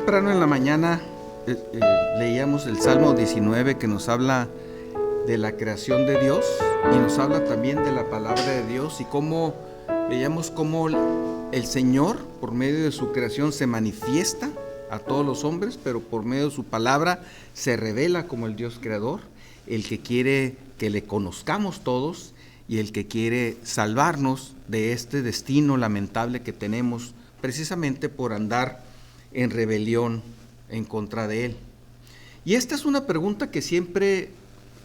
temprano en la mañana leíamos el Salmo 19 que nos habla de la creación de Dios y nos habla también de la palabra de Dios y cómo veíamos cómo el Señor por medio de su creación se manifiesta a todos los hombres, pero por medio de su palabra se revela como el Dios creador, el que quiere que le conozcamos todos y el que quiere salvarnos de este destino lamentable que tenemos precisamente por andar en rebelión en contra de Él. Y esta es una pregunta que siempre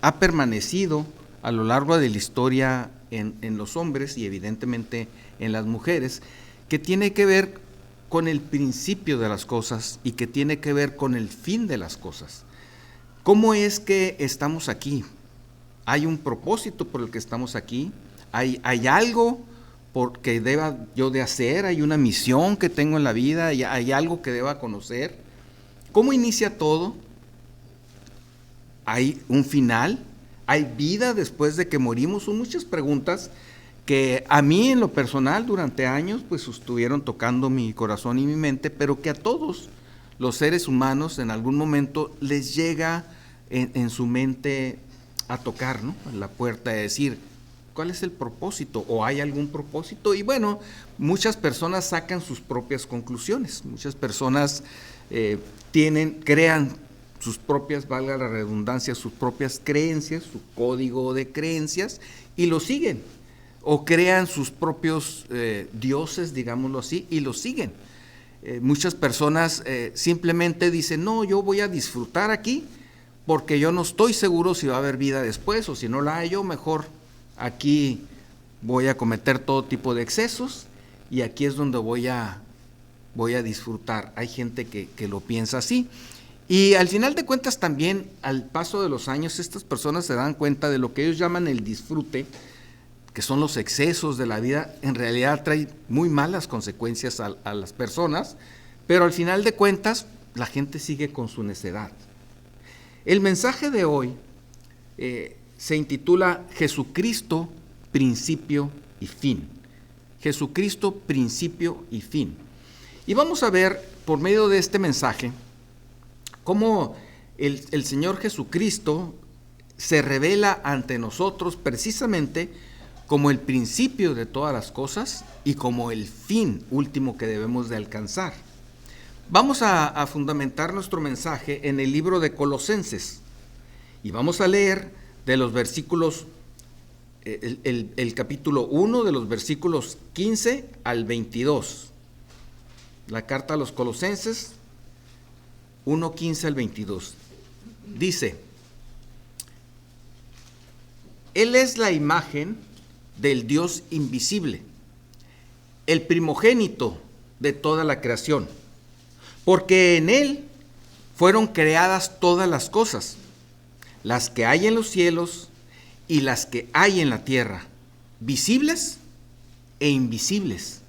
ha permanecido a lo largo de la historia en los hombres y evidentemente en las mujeres, que tiene que ver con el principio de las cosas y que tiene que ver con el fin de las cosas. ¿Cómo es que estamos aquí? ¿Hay un propósito por el que estamos aquí? ¿Hay algo que deba yo de hacer? ¿Hay una misión que tengo en la vida? ¿Hay algo que deba conocer? ¿Cómo inicia todo? ¿Hay un final? ¿Hay vida después de que morimos? Son muchas preguntas que a mí en lo personal durante años pues estuvieron tocando mi corazón y mi mente, pero que a todos los seres humanos en algún momento les llega en su mente a tocar, ¿no? En la puerta de decir, ¿cuál es el propósito? ¿O hay algún propósito? Y bueno, muchas personas sacan sus propias conclusiones, muchas personas crean sus propias, valga la redundancia, sus propias creencias, su código de creencias, y lo siguen, o crean sus propios dioses, digámoslo así, y lo siguen. Muchas personas simplemente dicen, no, yo voy a disfrutar aquí, porque yo no estoy seguro si va a haber vida después, o si no la hay, yo mejor aquí voy a cometer todo tipo de excesos, y aquí es donde voy a disfrutar. Hay gente que lo piensa así. Y al final de cuentas también, al paso de los años, estas personas se dan cuenta de lo que ellos llaman el disfrute, que son los excesos de la vida, en realidad trae muy malas consecuencias a las personas, pero al final de cuentas la gente sigue con su necedad. El mensaje de hoy se intitula Jesucristo, principio y fin. Jesucristo, principio y fin. Y vamos a ver por medio de este mensaje cómo el Señor Jesucristo se revela ante nosotros precisamente como el principio de todas las cosas y como el fin último que debemos de alcanzar. Vamos a fundamentar nuestro mensaje en el libro de Colosenses y vamos a leer de los versículos, el capítulo 1 de los versículos 15 al 22. La carta a los Colosenses 1, 15 al 22. Dice, Él es la imagen del Dios invisible, el primogénito de toda la creación, porque en Él fueron creadas todas las cosas, las que hay en los cielos y las que hay en la tierra, visibles e invisibles,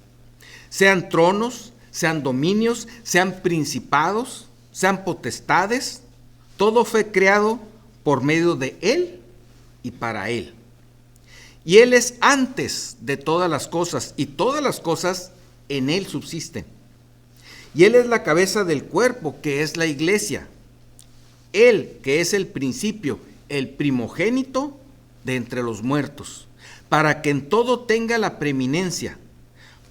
sean tronos, sean dominios, sean principados, sean potestades, todo fue creado por medio de Él y para Él. Y Él es antes de todas las cosas, y todas las cosas en Él subsisten. Y Él es la cabeza del cuerpo, que es la iglesia. Él, que es el principio, el primogénito de entre los muertos, para que en todo tenga la preeminencia,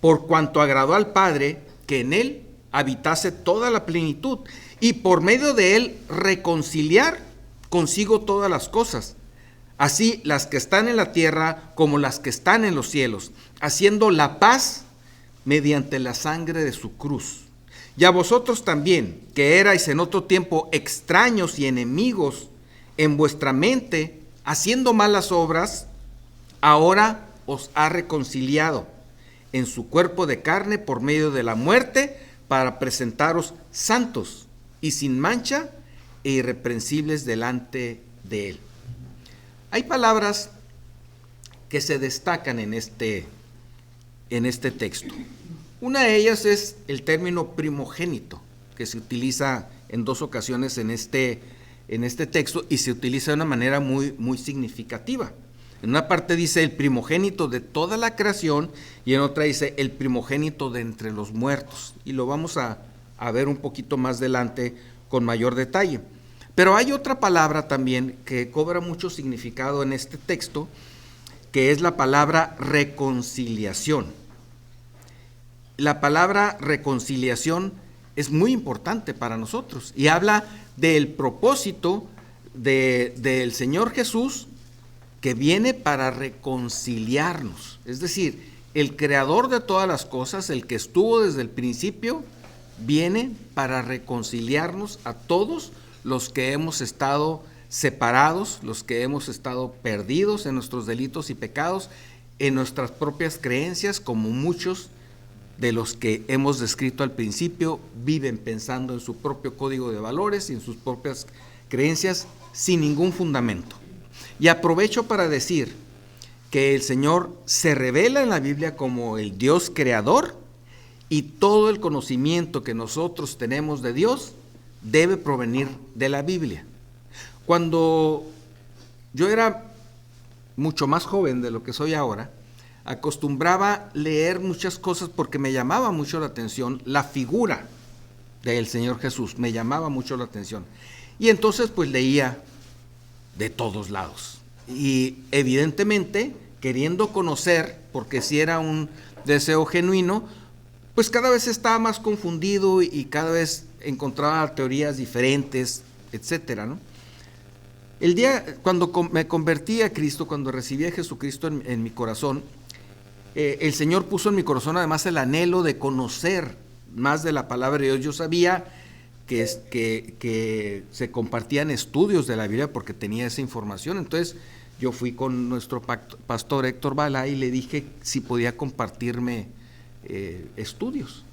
por cuanto agradó al Padre que en Él habitase toda la plenitud, y por medio de Él reconciliar consigo todas las cosas, así las que están en la tierra como las que están en los cielos, haciendo la paz mediante la sangre de su cruz. Y a vosotros también, que erais en otro tiempo extraños y enemigos en vuestra mente, haciendo malas obras, ahora os ha reconciliado en su cuerpo de carne por medio de la muerte, para presentaros santos y sin mancha e irreprensibles delante de Él. Hay palabras que se destacan en este texto. Una de ellas es el término primogénito, que se utiliza en dos ocasiones en este texto y se utiliza de una manera muy, muy significativa. En una parte dice el primogénito de toda la creación y en otra dice el primogénito de entre los muertos. Y lo vamos a a ver un poquito más adelante con mayor detalle. Pero hay otra palabra también que cobra mucho significado en este texto, que es la palabra reconciliación. La palabra reconciliación es muy importante para nosotros y habla del propósito del Señor Jesús, que viene para reconciliarnos. Es decir, el creador de todas las cosas, el que estuvo desde el principio, viene para reconciliarnos a todos los que hemos estado separados, los que hemos estado perdidos en nuestros delitos y pecados, en nuestras propias creencias, como muchos de los que hemos descrito al principio viven pensando en su propio código de valores y en sus propias creencias sin ningún fundamento. Y aprovecho para decir que el Señor se revela en la Biblia como el Dios creador, y todo el conocimiento que nosotros tenemos de Dios debe provenir de la Biblia. Cuando yo era mucho más joven de lo que soy ahora, acostumbraba leer muchas cosas porque me llamaba mucho la atención la figura del Señor Jesús, me llamaba mucho la atención. Y entonces pues leía de todos lados. Y evidentemente, queriendo conocer, porque si era un deseo genuino, pues cada vez estaba más confundido y cada vez encontraba teorías diferentes, etcétera, ¿no? El día cuando me convertí a Cristo, cuando recibí a Jesucristo en mi corazón, el Señor puso en mi corazón además el anhelo de conocer más de la palabra de Dios. Yo sabía que se compartían estudios de la Biblia porque tenía esa información. Entonces yo fui con nuestro pastor Héctor Balá y le dije si podía compartirme estudios.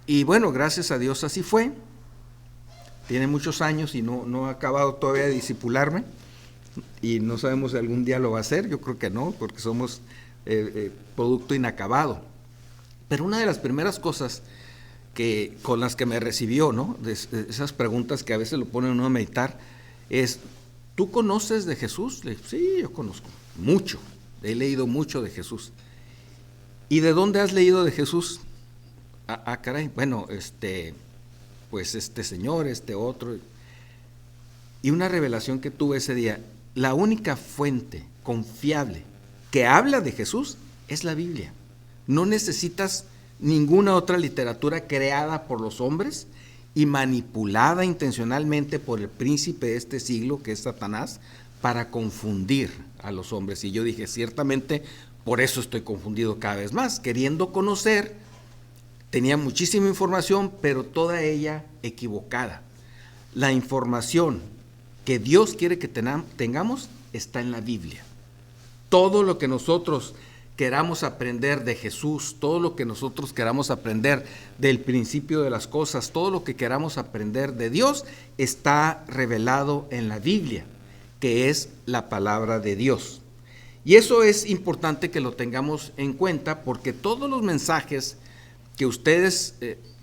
Y bueno, gracias a Dios así fue. Tiene muchos años y no ha acabado todavía de discipularme, y no sabemos si algún día lo va a hacer. Yo creo que no, porque somos producto inacabado. Pero una de las primeras cosas con las que me recibió, ¿no?, de esas preguntas que a veces lo ponen uno a meditar, es: ¿tú conoces de Jesús? Le dije: sí, yo conozco mucho, he leído mucho de Jesús. ¿Y de dónde has leído de Jesús? Caray, bueno, pues este señor, este otro. Y una revelación que tuve ese día: la única fuente confiable que habla de Jesús es la Biblia. No necesitas ninguna otra literatura creada por los hombres y manipulada intencionalmente por el príncipe de este siglo, que es Satanás, para confundir a los hombres. Y yo dije: ciertamente, por eso estoy confundido cada vez más, queriendo conocer. Tenía muchísima información, pero toda ella equivocada. La información que Dios quiere que tengamos está en la Biblia. Todo lo que nosotros queramos aprender de Jesús, todo lo que nosotros queramos aprender del principio de las cosas, todo lo que queramos aprender de Dios, está revelado en la Biblia, que es la palabra de Dios. Y eso es importante que lo tengamos en cuenta, porque todos los mensajes que ustedes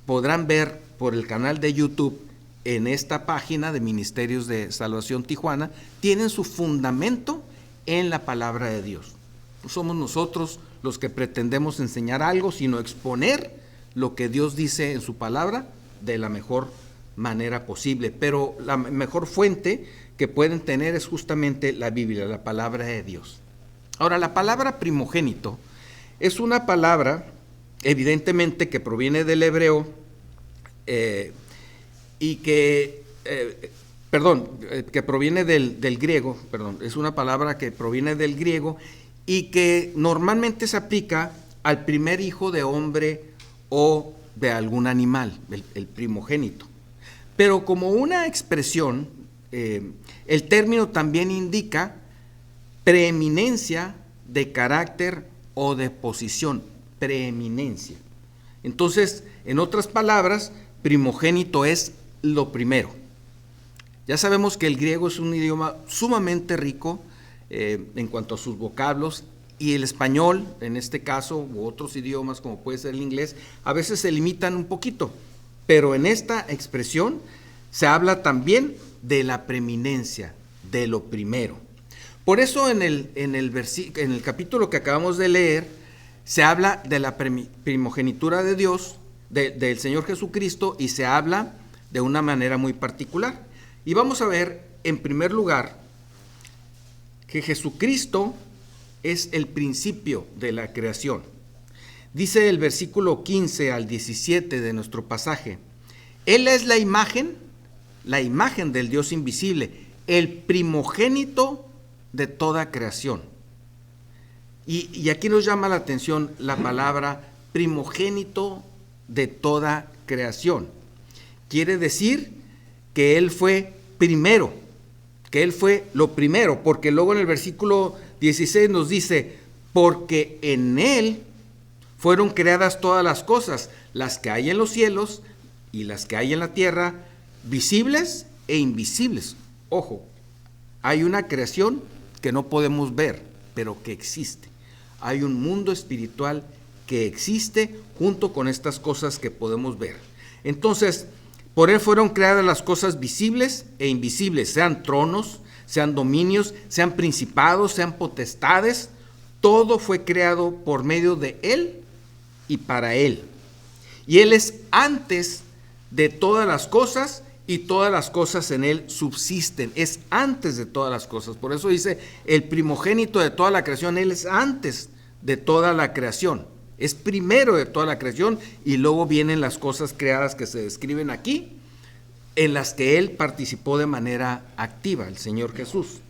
podrán ver por el canal de YouTube en esta página de Ministerios de Salvación Tijuana tienen su fundamento en la palabra de Dios. No somos nosotros los que pretendemos enseñar algo, sino exponer lo que Dios dice en su palabra de la mejor manera posible. Pero la mejor fuente que pueden tener es justamente la Biblia, la palabra de Dios. Ahora, la palabra primogénito es una palabra evidentemente que proviene del hebreo y que proviene del griego, es una palabra que proviene del griego y que normalmente se aplica al primer hijo de hombre o de algún animal, el primogénito. Pero como una expresión, el término también indica preeminencia de carácter o de posición, preeminencia. Entonces, en otras palabras, primogénito es lo primero. Ya sabemos que el griego es un idioma sumamente rico en cuanto a sus vocablos, y el español, en este caso, u otros idiomas como puede ser el inglés, a veces se limitan un poquito, pero en esta expresión se habla también de la preeminencia, de lo primero. Por eso en el capítulo que acabamos de leer, se habla de la primogenitura de Dios del Señor Jesucristo y se habla de una manera muy particular. Y vamos a ver, en primer lugar, que Jesucristo es el principio de la creación. Dice el versículo 15 al 17 de nuestro pasaje: Él es la imagen del Dios invisible, el primogénito de toda creación. Y aquí nos llama la atención la palabra primogénito de toda creación. Quiere decir que Él fue primero, que Él fue lo primero, porque luego en el versículo 16 nos dice: porque en Él fueron creadas todas las cosas, las que hay en los cielos y las que hay en la tierra, visibles e invisibles. Ojo, hay una creación que no podemos ver, pero que existe. Hay un mundo espiritual que existe junto con estas cosas que podemos ver. Entonces, por Él fueron creadas las cosas visibles e invisibles, sean tronos, sean dominios, sean principados, sean potestades. Todo fue creado por medio de Él y para Él. Y Él es antes de todas las cosas, y todas las cosas en Él subsisten. Es antes de todas las cosas. Por eso dice el primogénito de toda la creación. Él es antes de toda la creación. Es primero de toda la creación, y luego vienen las cosas creadas que se describen aquí, en las que Él participó de manera activa, el Señor Jesús.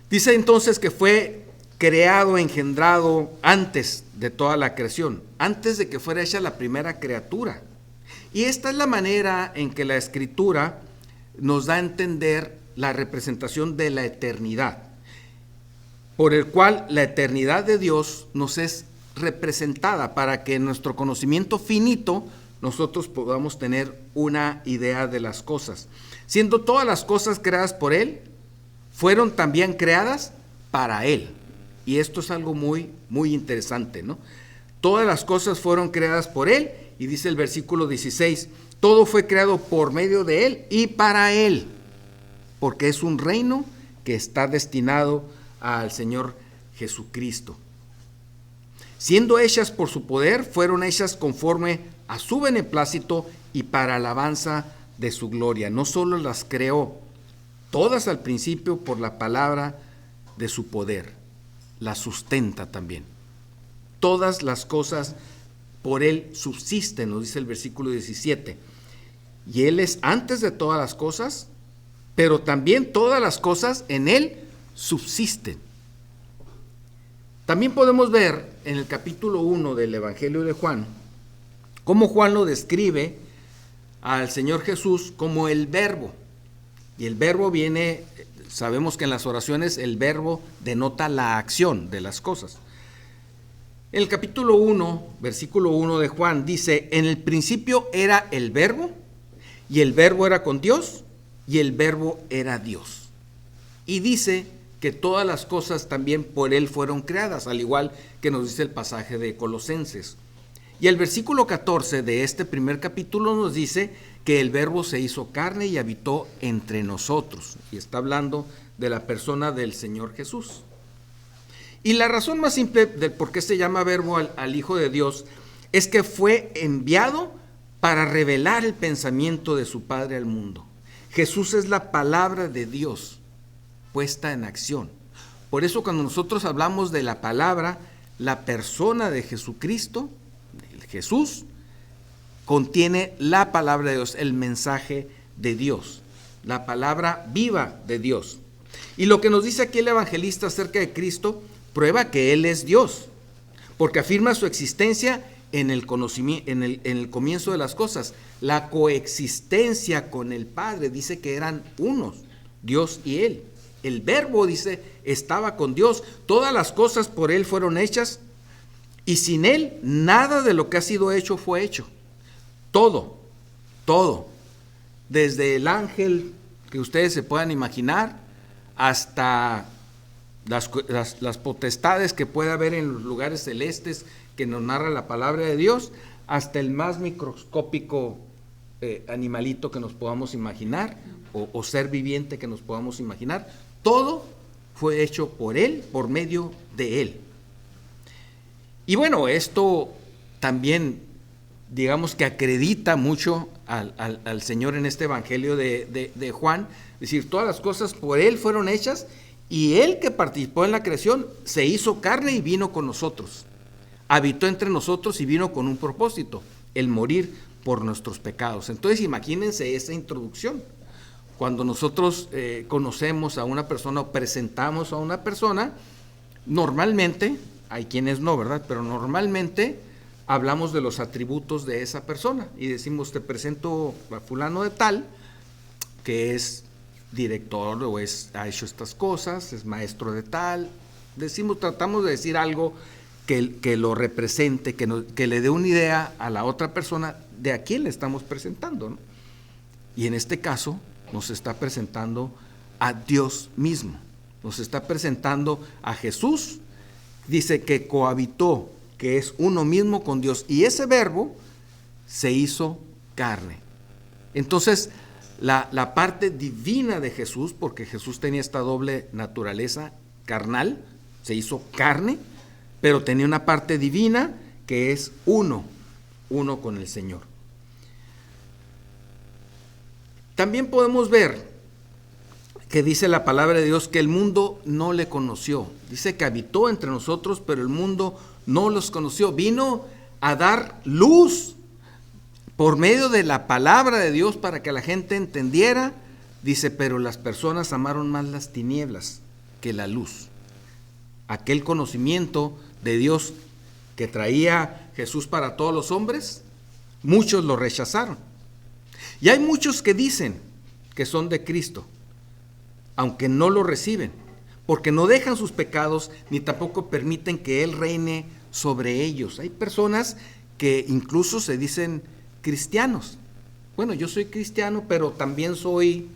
Dice entonces que fue creado, engendrado antes de toda la creación, antes de que fuera hecha la primera criatura. Y esta es la manera en que la Escritura nos da a entender la representación de la eternidad, por el cual la eternidad de Dios nos es representada para que en nuestro conocimiento finito nosotros podamos tener una idea de las cosas. Siendo todas las cosas creadas por Él, fueron también creadas para Él. Y esto es algo muy, muy interesante, ¿no? Todas las cosas fueron creadas por Él, y dice el versículo 16, todo fue creado por medio de Él y para Él, porque es un reino que está destinado al Señor Jesucristo. Siendo hechas por su poder, fueron hechas conforme a su beneplácito y para alabanza de su gloria. No solo las creó todas al principio por la palabra de su poder, las sustenta también. Todas las cosas por Él subsisten, nos dice el versículo 17. Y Él es antes de todas las cosas, pero también todas las cosas en Él subsisten. También podemos ver en el capítulo 1 del Evangelio de Juan, cómo Juan lo describe al Señor Jesús como el Verbo. Y el Verbo viene, sabemos que en las oraciones el Verbo denota la acción de las cosas. En el capítulo 1, versículo 1 de Juan, dice: en el principio era el Verbo, y el Verbo era con Dios, y el Verbo era Dios. Y dice que todas las cosas también por Él fueron creadas, al igual que nos dice el pasaje de Colosenses. Y el versículo 14 de este primer capítulo nos dice que el Verbo se hizo carne y habitó entre nosotros. Y está hablando de la persona del Señor Jesús. Y la razón más simple de por qué se llama Verbo al Hijo de Dios es que fue enviado para revelar el pensamiento de su Padre al mundo. Jesús es la palabra de Dios puesta en acción. Por eso cuando nosotros hablamos de la palabra, la persona de Jesucristo, Jesús, contiene la palabra de Dios, el mensaje de Dios, la palabra viva de Dios. Y lo que nos dice aquí el evangelista acerca de Cristo prueba que Él es Dios, porque afirma su existencia en el conocimiento, en el comienzo de las cosas. La coexistencia con el Padre, dice que eran unos, Dios y Él. El Verbo, dice, estaba con Dios. Todas las cosas por Él fueron hechas, y sin Él nada de lo que ha sido hecho fue hecho. Todo, desde el ángel que ustedes se puedan imaginar, hasta las potestades que puede haber en los lugares celestes que nos narra la palabra de Dios, hasta el más microscópico animalito que nos podamos imaginar, o ser viviente que nos podamos imaginar. Todo fue hecho por Él, por medio de Él. Y bueno, esto también digamos que acredita mucho al Señor en este Evangelio de Juan. Es decir, todas las cosas por Él fueron hechas, y Él, que participó en la creación, se hizo carne y vino con nosotros. Habitó entre nosotros y vino con un propósito: el morir por nuestros pecados. Entonces imagínense esa introducción. Cuando nosotros conocemos a una persona o presentamos a una persona, normalmente, hay quienes no, ¿verdad? Pero normalmente hablamos de los atributos de esa persona y decimos: te presento a fulano de tal, que es director o ha hecho estas cosas, es maestro de tal. Tratamos de decir algo que lo represente, que le dé una idea a la otra persona de a quién le estamos presentando, ¿no? Y en este caso nos está presentando a Dios mismo, nos está presentando a Jesús. Dice que cohabitó, que es uno mismo con Dios, y ese verbo se hizo carne. Entonces, la parte divina de Jesús, porque Jesús tenía esta doble naturaleza carnal, se hizo carne, pero tenía una parte divina que es uno con el Señor. También podemos ver que dice la palabra de Dios que el mundo no le conoció. Dice que habitó entre nosotros, pero el mundo no los conoció. Vino a dar luz por medio de la palabra de Dios para que la gente entendiera. Dice, pero las personas amaron más las tinieblas que la luz. Aquel conocimiento de Dios que traía Jesús para todos los hombres, muchos lo rechazaron. Y hay muchos que dicen que son de Cristo, aunque no lo reciben, porque no dejan sus pecados ni tampoco permiten que Él reine sobre ellos. Hay personas que incluso se dicen cristianos. Bueno, yo soy cristiano, pero también soy,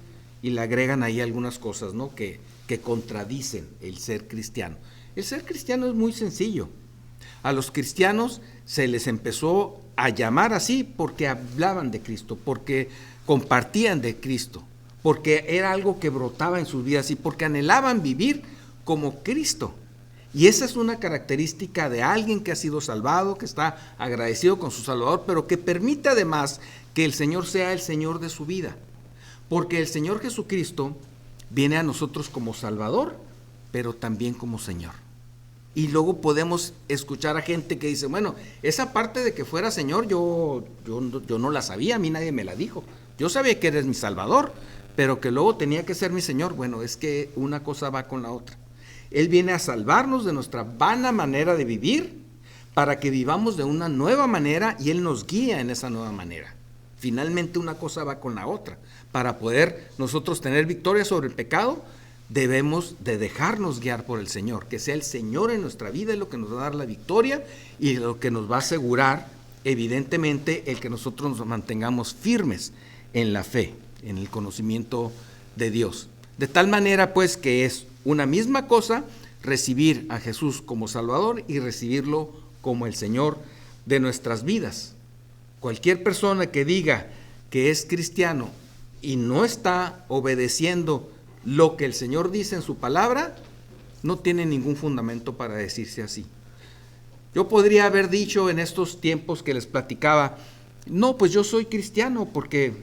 y le agregan ahí algunas cosas, ¿no?, que contradicen el ser cristiano. El ser cristiano es muy sencillo. A los cristianos se les empezó a llamar así porque hablaban de Cristo, porque compartían de Cristo, porque era algo que brotaba en sus vidas y porque anhelaban vivir como Cristo. Y esa es una característica de alguien que ha sido salvado, que está agradecido con su Salvador, pero que permite además que el Señor sea el Señor de su vida. Porque el Señor Jesucristo viene a nosotros como Salvador, pero también como Señor. Y luego podemos escuchar a gente que dice, bueno, esa parte de que fuera Señor yo no la sabía, a mí nadie me la dijo. Yo sabía que eres mi Salvador, pero que luego tenía que ser mi Señor. Bueno, es que una cosa va con la otra. Él viene a salvarnos de nuestra vana manera de vivir para que vivamos de una nueva manera y Él nos guía en esa nueva manera. Finalmente una cosa va con la otra. Para poder nosotros tener victoria sobre el pecado, debemos de dejarnos guiar por el Señor, que sea el Señor en nuestra vida es lo que nos va a dar la victoria y lo que nos va a asegurar, evidentemente, el que nosotros nos mantengamos firmes en la fe, en el conocimiento de Dios. De tal manera, pues, que es una misma cosa recibir a Jesús como Salvador y recibirlo como el Señor de nuestras vidas. Cualquier persona que diga que es cristiano y no está obedeciendo lo que el Señor dice en su palabra, no tiene ningún fundamento para decirse así. Yo podría haber dicho en estos tiempos que les platicaba, no, pues yo soy cristiano porque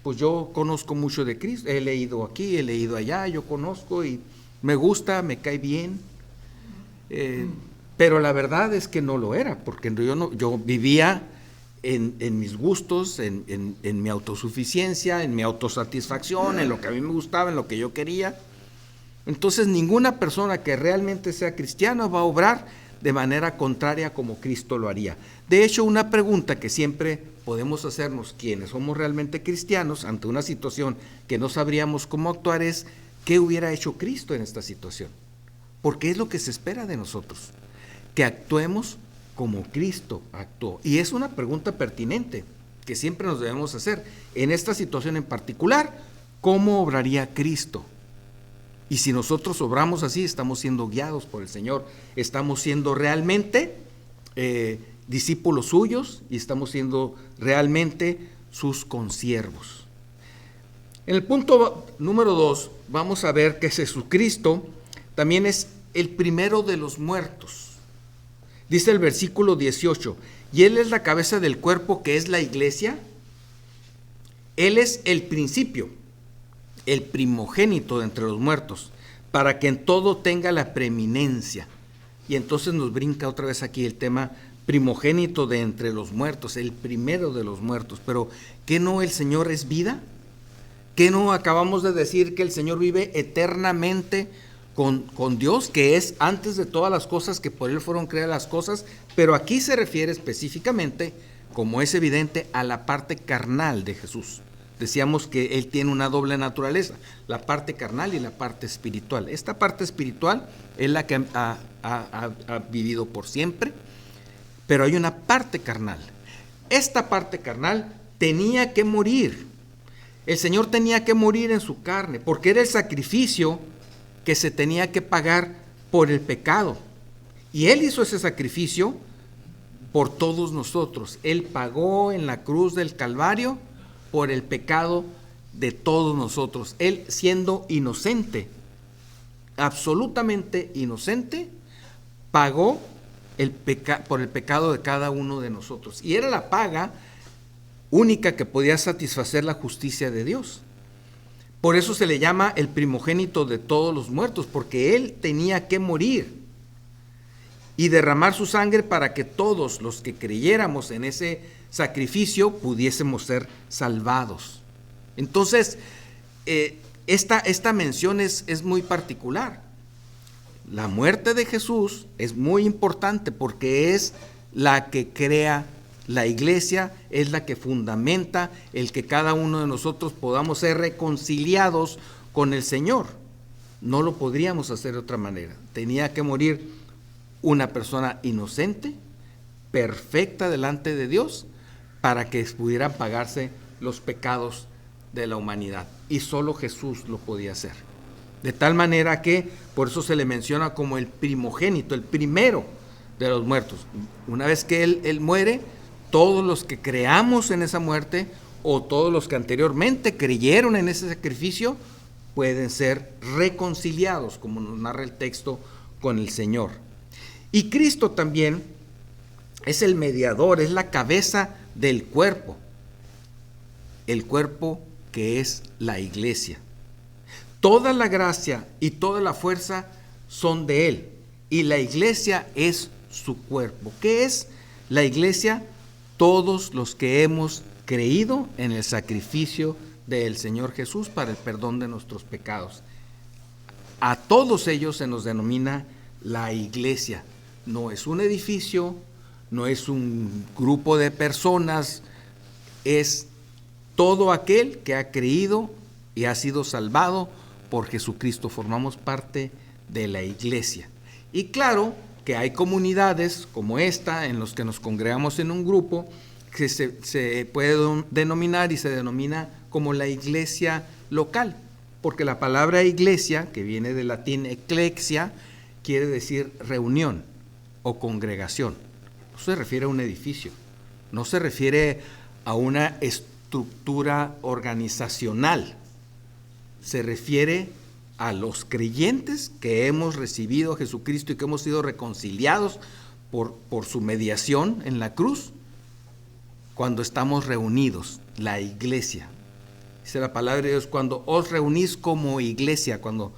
pues yo conozco mucho de Cristo, he leído aquí, he leído allá, yo conozco y me gusta, me cae bien, pero la verdad es que no lo era, porque yo vivía en mis gustos, en mi autosuficiencia, en mi autosatisfacción, en lo que a mí me gustaba, en lo que yo quería. Entonces ninguna persona que realmente sea cristiana va a obrar de manera contraria como Cristo lo haría. De hecho, una pregunta que siempre podemos hacernos quienes somos realmente cristianos ante una situación que no sabríamos cómo actuar es, ¿qué hubiera hecho Cristo en esta situación? Porque es lo que se espera de nosotros, que actuemos como Cristo actuó. Y es una pregunta pertinente que siempre nos debemos hacer. En esta situación en particular, ¿cómo obraría Cristo? Y si nosotros obramos así, estamos siendo guiados por el Señor, estamos siendo realmente discípulos suyos y estamos siendo realmente sus consiervos. En el punto número 2, vamos a ver que Jesucristo también es el primero de los muertos. Dice el versículo 18, y Él es la cabeza del cuerpo que es la iglesia. Él es el principio, el primogénito de entre los muertos, para que en todo tenga la preeminencia. Y entonces nos brinca otra vez aquí el tema primogénito de entre los muertos, el primero de los muertos. Pero ¿qué no el Señor es vida? ¿Qué no acabamos de decir que el Señor vive eternamente con Dios, que es antes de todas las cosas, que por Él fueron creadas las cosas? Pero aquí se refiere específicamente, como es evidente, a la parte carnal de Jesús. Decíamos que Él tiene una doble naturaleza, la parte carnal y la parte espiritual. Esta parte espiritual es la que ha vivido por siempre, pero hay una parte carnal. Esta parte carnal tenía que morir. El Señor tenía que morir en su carne, porque era el sacrificio que se tenía que pagar por el pecado. Y Él hizo ese sacrificio por todos nosotros. Él pagó en la cruz del Calvario por el pecado de todos nosotros. Él, siendo inocente, absolutamente inocente, pagó por el pecado de cada uno de nosotros. Y era la paga única que podía satisfacer la justicia de Dios. Por eso se le llama el primogénito de todos los muertos, porque Él tenía que morir y derramar su sangre para que todos los que creyéramos en ese sacrificio pudiésemos ser salvados. Entonces, esta mención es muy particular. La muerte de Jesús es muy importante porque es la que crea la iglesia, es la que fundamenta el que cada uno de nosotros podamos ser reconciliados con el Señor. No lo podríamos hacer de otra manera. Tenía que morir una persona inocente, perfecta delante de Dios, para que pudieran pagarse los pecados de la humanidad. Y solo Jesús lo podía hacer. De tal manera que por eso se le menciona como el primogénito, el primero de los muertos. Una vez que Él muere, todos los que creamos en esa muerte o todos los que anteriormente creyeron en ese sacrificio pueden ser reconciliados, como nos narra el texto, con el Señor. Y Cristo también es el mediador, es la cabeza del cuerpo, el cuerpo que es la iglesia. Toda la gracia y toda la fuerza son de Él, y la iglesia es su cuerpo. ¿Qué es la iglesia? Todos los que hemos creído en el sacrificio del Señor Jesús para el perdón de nuestros pecados. A todos ellos se nos denomina la iglesia. No es un edificio, no es un grupo de personas, es todo aquel que ha creído y ha sido salvado por Jesucristo. Formamos parte de la iglesia. Y claro que hay comunidades como esta en los que nos congregamos en un grupo que se puede denominar y se denomina como la iglesia local, porque la palabra iglesia, que viene del latín ecclesia, quiere decir reunión o congregación. No se refiere a un edificio, no se refiere a una estructura organizacional, se refiere a los creyentes que hemos recibido a Jesucristo y que hemos sido reconciliados por su mediación en la cruz, cuando estamos reunidos, la iglesia. Dice la palabra de Dios, cuando os reunís como iglesia, cuando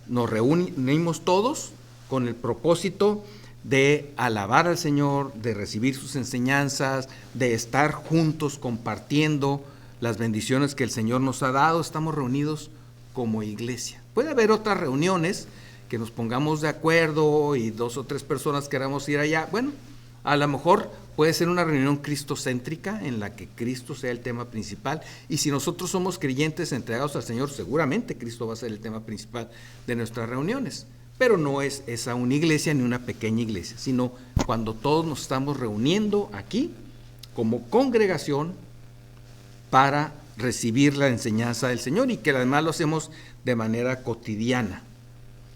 nos reunimos todos con el propósito de alabar al Señor, de recibir sus enseñanzas, de estar juntos compartiendo las bendiciones que el Señor nos ha dado, estamos reunidos como iglesia. Puede haber otras reuniones que nos pongamos de acuerdo y 2 o 3 personas queramos ir allá. Bueno, a lo mejor puede ser una reunión cristocéntrica en la que Cristo sea el tema principal, y si nosotros somos creyentes entregados al Señor, seguramente Cristo va a ser el tema principal de nuestras reuniones. Pero no es esa una iglesia ni una pequeña iglesia, sino cuando todos nos estamos reuniendo aquí como congregación para recibir la enseñanza del Señor, y que además lo hacemos de manera cotidiana.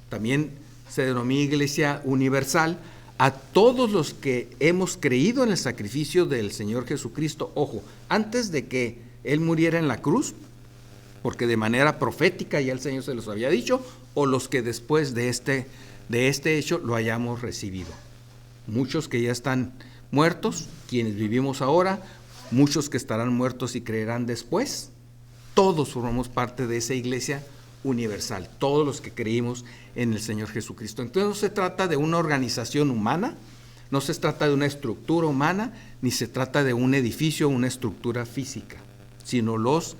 También se denomina iglesia universal a todos los que hemos creído en el sacrificio del Señor Jesucristo. Ojo, antes de que Él muriera en la cruz, porque de manera profética ya el Señor se los había dicho, o los que después de este hecho lo hayamos recibido. Muchos que ya están muertos, quienes vivimos ahora, muchos que estarán muertos y creerán después. Todos formamos parte de esa iglesia universal, todos los que creímos en el Señor Jesucristo. Entonces no se trata de una organización humana, no se trata de una estructura humana, ni se trata de un edificio o una estructura física, sino los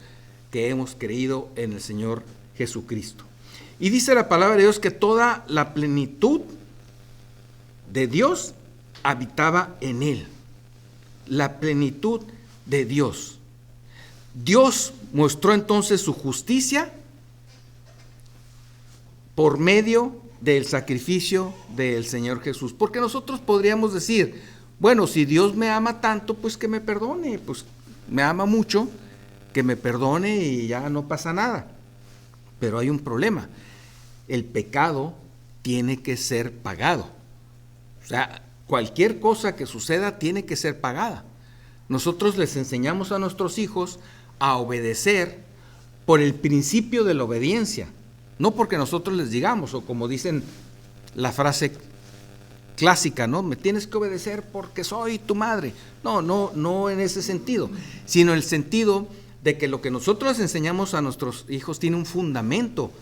que hemos creído en el Señor Jesucristo. Y dice la palabra de Dios que toda la plenitud de Dios habitaba en él. La plenitud de Dios. Dios mostró entonces su justicia por medio del sacrificio del Señor Jesús. Porque nosotros podríamos decir, bueno, si Dios me ama tanto, pues que me perdone, pues me ama mucho, que me perdone y ya no pasa nada. Pero hay un problema. El pecado tiene que ser pagado. O sea, cualquier cosa que suceda tiene que ser pagada. Nosotros les enseñamos a nuestros hijos a obedecer por el principio de la obediencia, no porque nosotros les digamos, o como dicen la frase clásica, ¿no? Me tienes que obedecer porque soy tu madre. No en ese sentido, sino en el sentido de que lo que nosotros les enseñamos a nuestros hijos tiene un fundamento,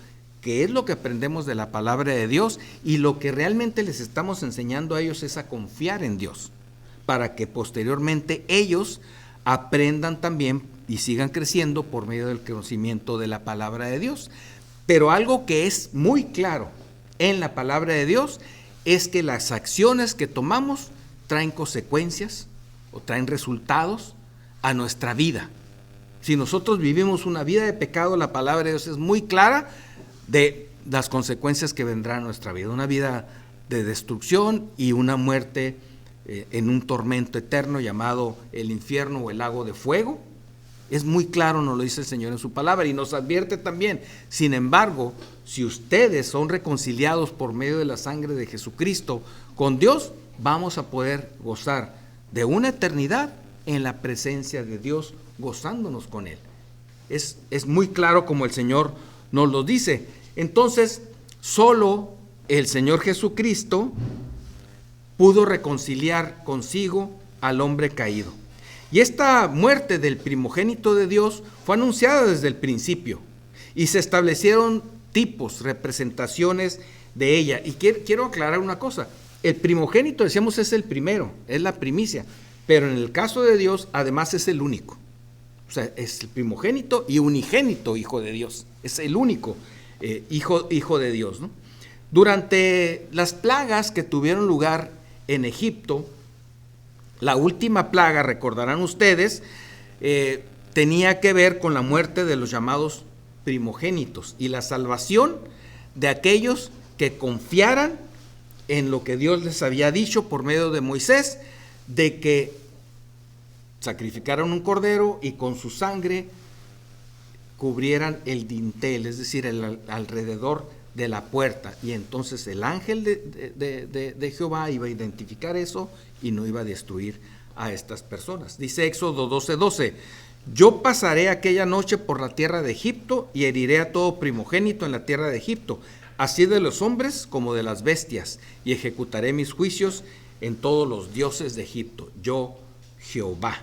que es lo que aprendemos de la palabra de Dios, y lo que realmente les estamos enseñando a ellos es a confiar en Dios, para que posteriormente ellos aprendan también y sigan creciendo por medio del conocimiento de la palabra de Dios. Pero algo que es muy claro en la palabra de Dios es que las acciones que tomamos traen consecuencias o traen resultados a nuestra vida. Si nosotros vivimos una vida de pecado, la palabra de Dios es muy clara de las consecuencias que vendrán a nuestra vida. Una vida de destrucción y una muerte en un tormento eterno llamado el infierno o el lago de fuego. Es muy claro, nos lo dice el Señor en su palabra, y nos advierte también: sin embargo, si ustedes son reconciliados por medio de la sangre de Jesucristo con Dios, vamos a poder gozar de una eternidad en la presencia de Dios, gozándonos con Él. Es muy claro como el Señor nos lo dice. Entonces, solo el Señor Jesucristo pudo reconciliar consigo al hombre caído. Y esta muerte del primogénito de Dios fue anunciada desde el principio, y se establecieron tipos, representaciones de ella. Y quiero aclarar una cosa: el primogénito, decíamos, es el primero, es la primicia, pero en el caso de Dios además es el único. O sea, es el primogénito y unigénito hijo de Dios, es el único hijo de Dios, ¿no? Durante las plagas que tuvieron lugar en Egipto, la última plaga, recordarán ustedes, tenía que ver con la muerte de los llamados primogénitos y la salvación de aquellos que confiaran en lo que Dios les había dicho por medio de Moisés, de que sacrificaran un cordero y con su sangre cubrieran el dintel, es decir, el alrededor de la puerta, y entonces el ángel de Jehová iba a identificar eso y no iba a destruir a estas personas. Dice Éxodo 12:12: yo pasaré aquella noche por la tierra de Egipto y heriré a todo primogénito en la tierra de Egipto, así de los hombres como de las bestias, y ejecutaré mis juicios en todos los dioses de Egipto, yo Jehová.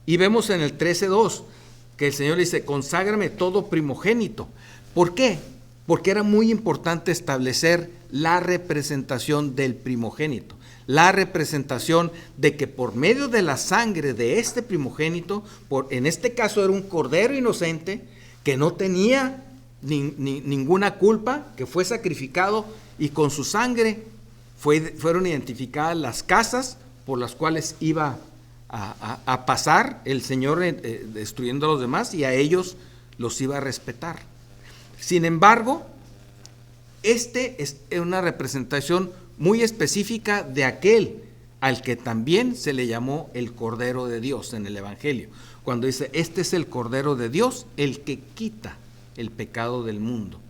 Y vemos en el 13:2 que el Señor dice: conságrame todo primogénito. ¿Por qué? Porque era muy importante establecer la representación del primogénito, la representación de que por medio de la sangre de este primogénito, en este caso era un cordero inocente que no tenía ninguna culpa, que fue sacrificado, y con su sangre fueron identificadas las casas por las cuales iba a pasar el Señor destruyendo a los demás, y a ellos los iba a respetar. Sin embargo, este es una representación muy específica de aquel al que también se le llamó el Cordero de Dios en el Evangelio, cuando dice: este es el Cordero de Dios, el que quita el pecado del mundo.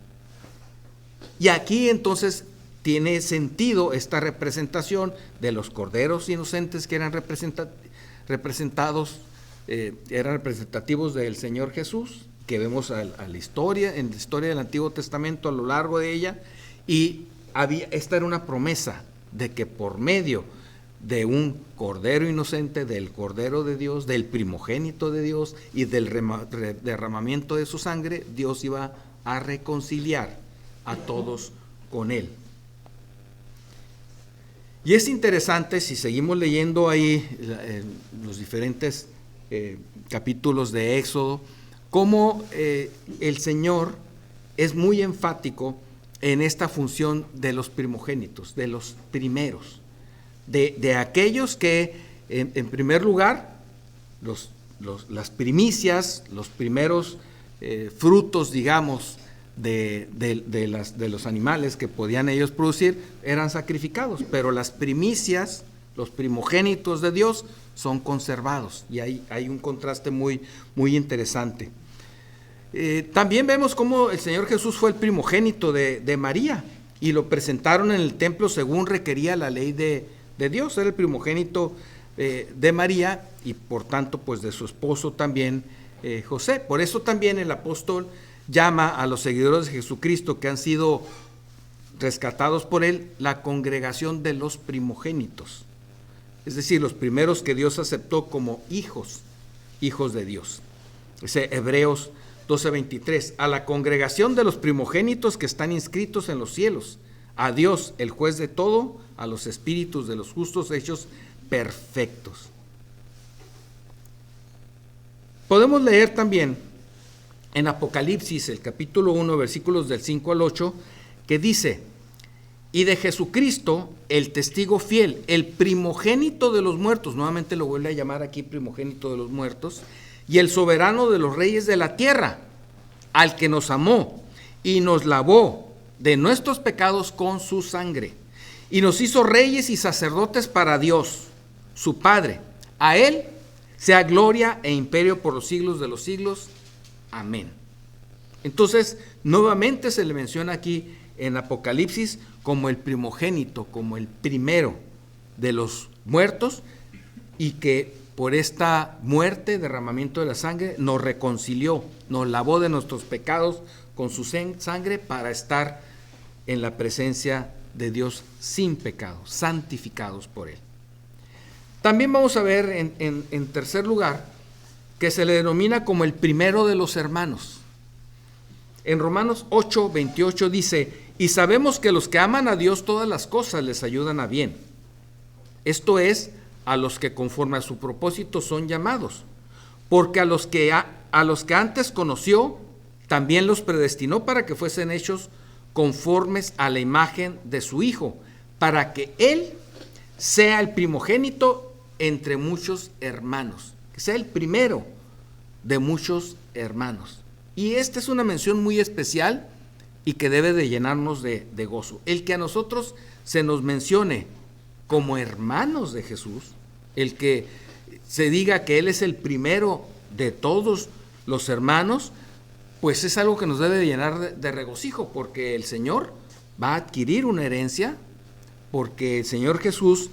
Y aquí entonces tiene sentido esta representación de los corderos inocentes que eran representados, eran representativos del Señor Jesús, que vemos en la historia del Antiguo Testamento a lo largo de ella, y esta era una promesa de que por medio de un cordero inocente, del cordero de Dios, del primogénito de Dios y del derramamiento de su sangre, Dios iba a reconciliar a todos con él. Y es interesante, si seguimos leyendo ahí los diferentes capítulos de Éxodo, cómo el Señor es muy enfático en esta función de los primogénitos, de los primeros, de aquellos que, en primer lugar, las primicias, los primeros frutos, digamos, de los animales que podían ellos producir, eran sacrificados, pero las primicias, los primogénitos de Dios, son conservados, y hay un contraste muy, muy interesante. También vemos cómo el Señor Jesús fue el primogénito de María, y lo presentaron en el templo según requería la ley de Dios. Era el primogénito de María, y por tanto pues de su esposo también José. Por eso también el apóstol llama a los seguidores de Jesucristo que han sido rescatados por él la congregación de los primogénitos, es decir, los primeros que Dios aceptó como hijos de Dios. Ese Hebreos 12:23, a la congregación de los primogénitos que están inscritos en los cielos, a Dios, el juez de todo, a los espíritus de los justos hechos perfectos. Podemos leer también en Apocalipsis, el capítulo 1, versículos del 5 al 8, que dice: y de Jesucristo, el testigo fiel, el primogénito de los muertos, nuevamente lo vuelve a llamar aquí primogénito de los muertos, y el soberano de los reyes de la tierra, al que nos amó y nos lavó de nuestros pecados con su sangre, y nos hizo reyes y sacerdotes para Dios, su Padre. A él sea gloria e imperio por los siglos de los siglos. Amén. Entonces, nuevamente se le menciona aquí en Apocalipsis como el primogénito, como el primero de los muertos, y que por esta muerte, derramamiento de la sangre, nos reconcilió, nos lavó de nuestros pecados con su sangre para estar en la presencia de Dios sin pecado, santificados por él. También vamos a ver en tercer lugar que se le denomina como el primero de los hermanos. En Romanos 8:28 dice: y sabemos que los que aman a Dios todas las cosas les ayudan a bien. Esto es, a los que conforme a su propósito son llamados. Porque a los que antes conoció, también los predestinó para que fuesen hechos conformes a la imagen de su Hijo, para que Él sea el primogénito entre muchos hermanos, que sea el primero de muchos hermanos. Y esta es una mención muy especial y que debe de llenarnos de gozo. El que a nosotros se nos mencione como hermanos de Jesús, el que se diga que Él es el primero de todos los hermanos, pues es algo que nos debe de llenar de regocijo, porque el Señor va a adquirir una herencia, porque el Señor Jesús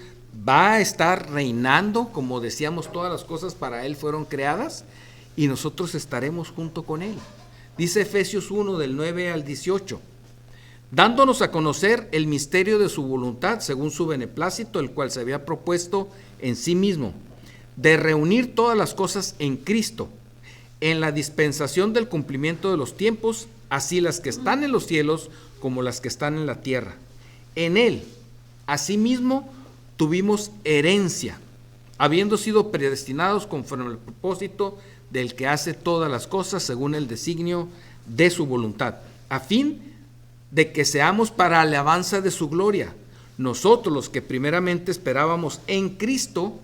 va a estar reinando, como decíamos, todas las cosas para Él fueron creadas, y nosotros estaremos junto con Él. Dice Efesios 1, del 9 al 18, dándonos a conocer el misterio de su voluntad, según su beneplácito, el cual se había propuesto en sí mismo, de reunir todas las cosas en Cristo, en la dispensación del cumplimiento de los tiempos, así las que están en los cielos como las que están en la tierra. En Él, asimismo, tuvimos herencia, habiendo sido predestinados conforme al propósito del que hace todas las cosas según el designio de su voluntad, a fin de que seamos para alabanza de su gloria. Nosotros, los que primeramente esperábamos en Cristo,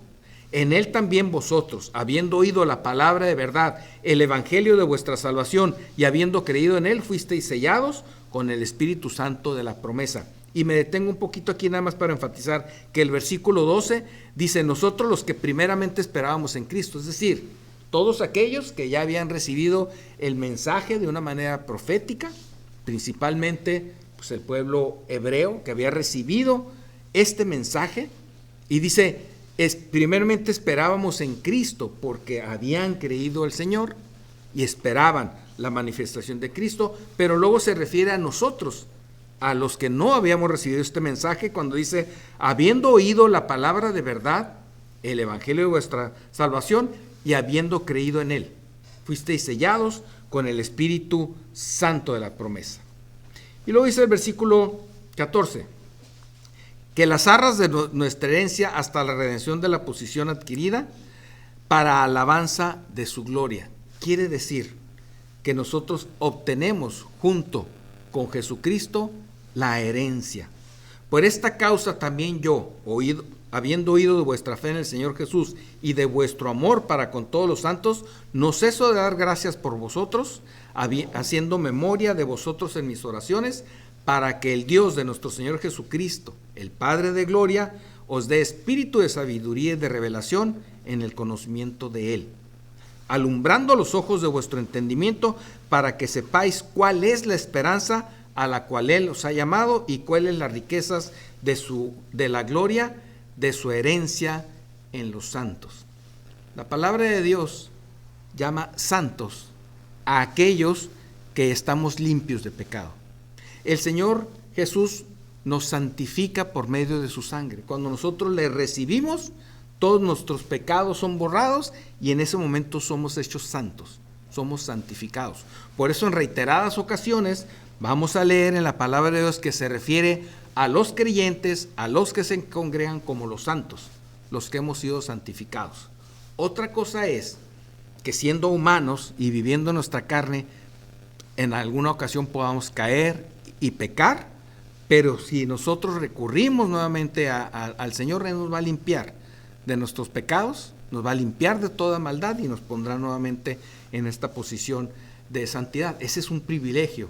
en Él también vosotros, habiendo oído la palabra de verdad, el evangelio de vuestra salvación, y habiendo creído en Él, fuisteis sellados con el Espíritu Santo de la promesa. Y me detengo un poquito aquí nada más para enfatizar que el versículo 12 dice: nosotros los que primeramente esperábamos en Cristo, es decir, todos aquellos que ya habían recibido el mensaje de una manera profética, principalmente pues el pueblo hebreo que había recibido este mensaje, y dice: primeramente esperábamos en Cristo porque habían creído al Señor y esperaban la manifestación de Cristo, pero luego se refiere a nosotros a los que no habíamos recibido este mensaje cuando dice, habiendo oído la palabra de verdad, el evangelio de vuestra salvación, y habiendo creído en él, fuisteis sellados con el Espíritu Santo de la promesa. Y luego dice el versículo 14, que las arras de nuestra herencia hasta la redención de la posición adquirida para alabanza de su gloria. Quiere decir que nosotros obtenemos junto con Jesucristo la herencia. Por esta causa también yo, habiendo oído de vuestra fe en el Señor Jesús y de vuestro amor para con todos los santos, no ceso de dar gracias por vosotros, haciendo memoria de vosotros en mis oraciones, para que el Dios de nuestro Señor Jesucristo, el Padre de gloria, os dé espíritu de sabiduría y de revelación en el conocimiento de Él, alumbrando los ojos de vuestro entendimiento, para que sepáis cuál es la esperanza a la cual Él os ha llamado y cuáles las riquezas de la gloria de su herencia en los santos. La palabra de Dios llama santos a aquellos que estamos limpios de pecado. El Señor Jesús nos santifica por medio de su sangre. Cuando nosotros le recibimos, todos nuestros pecados son borrados y en ese momento somos hechos santos, somos santificados. Por eso en reiteradas ocasiones vamos a leer en la palabra de Dios que se refiere a los creyentes, a los que se congregan como los santos, los que hemos sido santificados. Otra cosa es que siendo humanos y viviendo nuestra carne, en alguna ocasión podamos caer y pecar, pero si nosotros recurrimos nuevamente al Señor, Él nos va a limpiar de nuestros pecados, nos va a limpiar de toda maldad y nos pondrá nuevamente en esta posición de santidad. Ese es un privilegio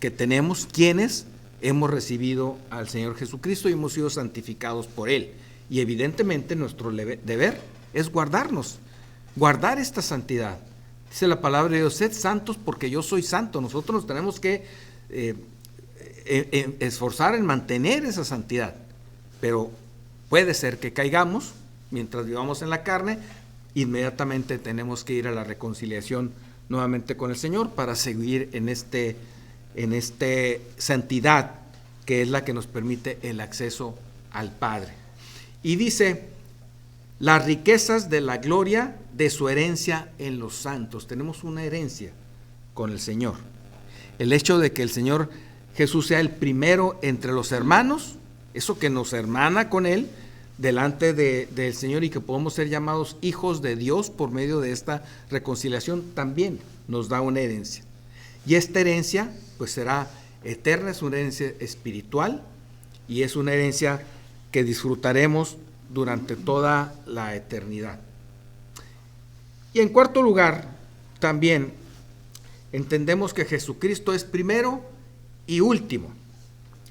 que tenemos quienes hemos recibido al Señor Jesucristo y hemos sido santificados por Él. Y evidentemente nuestro deber es guardar esta santidad. Dice la palabra de Dios, sed santos porque yo soy santo. Nosotros nos tenemos que esforzar en mantener esa santidad, pero puede ser que caigamos mientras vivamos en la carne. Inmediatamente tenemos que ir a la reconciliación nuevamente con el Señor para seguir en esta santidad que es la que nos permite el acceso al Padre. Y dice, las riquezas de la gloria de su herencia en los santos. Tenemos una herencia con el Señor. El hecho de que el Señor Jesús sea el primero entre los hermanos, eso que nos hermana con Él delante del Señor y que podemos ser llamados hijos de Dios por medio de esta reconciliación, también nos da una herencia. Y esta herencia pues será eterna, es una herencia espiritual y es una herencia que disfrutaremos durante toda la eternidad. Y en cuarto lugar, también entendemos que Jesucristo es primero y último.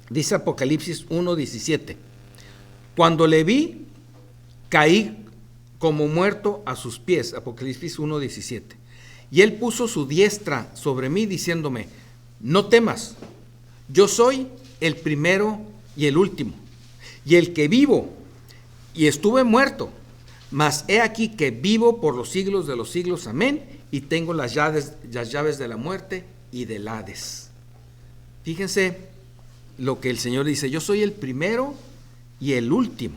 Dice Apocalipsis 1:17, cuando le vi, caí como muerto a sus pies. Apocalipsis 1:17. Y él puso su diestra sobre mí diciéndome, no temas, yo soy el primero y el último, y el que vivo, y estuve muerto, mas he aquí que vivo por los siglos de los siglos, amén, y tengo las llaves de la muerte y del Hades. Fíjense lo que el Señor dice, yo soy el primero y el último.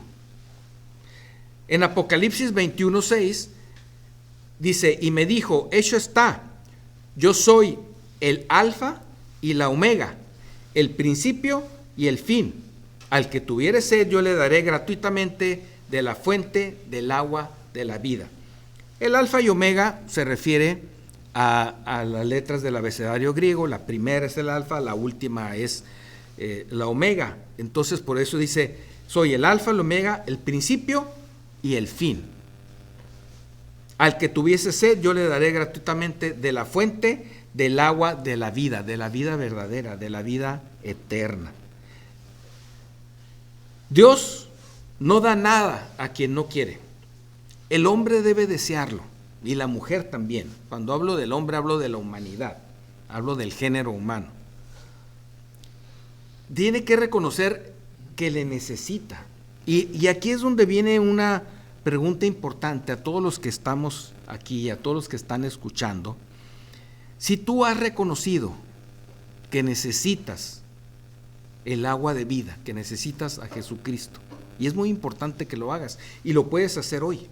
En Apocalipsis 21:6 dice, y me dijo, hecho está, yo soy el alfa y la omega, el principio y el fin. Al que tuviere sed yo le daré gratuitamente de la fuente del agua de la vida. El alfa y omega se refiere a las letras del abecedario griego. La primera es el alfa, la última es la omega. Entonces por eso dice, soy el alfa, el omega, el principio y el fin. Al que tuviese sed yo le daré gratuitamente de la fuente del agua de la vida verdadera, de la vida eterna. Dios no da nada a quien no quiere. El hombre debe desearlo y la mujer también. Cuando hablo del hombre hablo de la humanidad, hablo del género humano. Tiene que reconocer que le necesita. Y aquí es donde viene una pregunta importante a todos los que estamos aquí, a todos los que están escuchando. Si tú has reconocido que necesitas el agua de vida, que necesitas a Jesucristo. Y es muy importante que lo hagas, y lo puedes hacer hoy,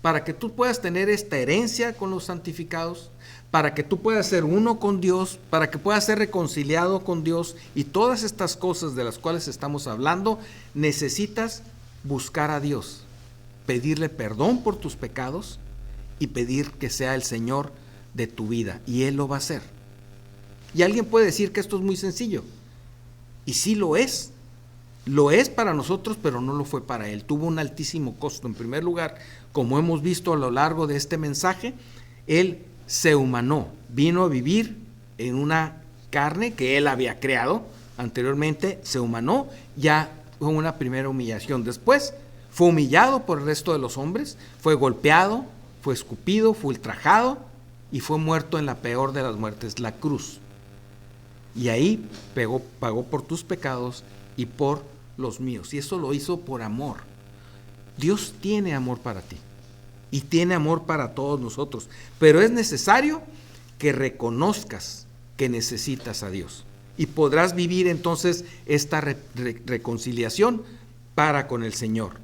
para que tú puedas tener esta herencia con los santificados, para que tú puedas ser uno con Dios, para que puedas ser reconciliado con Dios, y todas estas cosas de las cuales estamos hablando, necesitas buscar a Dios, pedirle perdón por tus pecados y pedir que sea el Señor de tu vida, y Él lo va a hacer. Y alguien puede decir que esto es muy sencillo, y sí lo es para nosotros, pero no lo fue para Él. Tuvo un altísimo costo. En primer lugar, como hemos visto a lo largo de este mensaje, Él se humanó, vino a vivir en una carne que Él había creado anteriormente, se humanó, ya fue una primera humillación. Después fue humillado por el resto de los hombres, fue golpeado, fue escupido, fue ultrajado y fue muerto en la peor de las muertes, la cruz. Y ahí pagó por tus pecados y por los míos. Y eso lo hizo por amor. Dios tiene amor para ti y tiene amor para todos nosotros. Pero es necesario que reconozcas que necesitas a Dios. Y podrás vivir entonces esta reconciliación para con el Señor.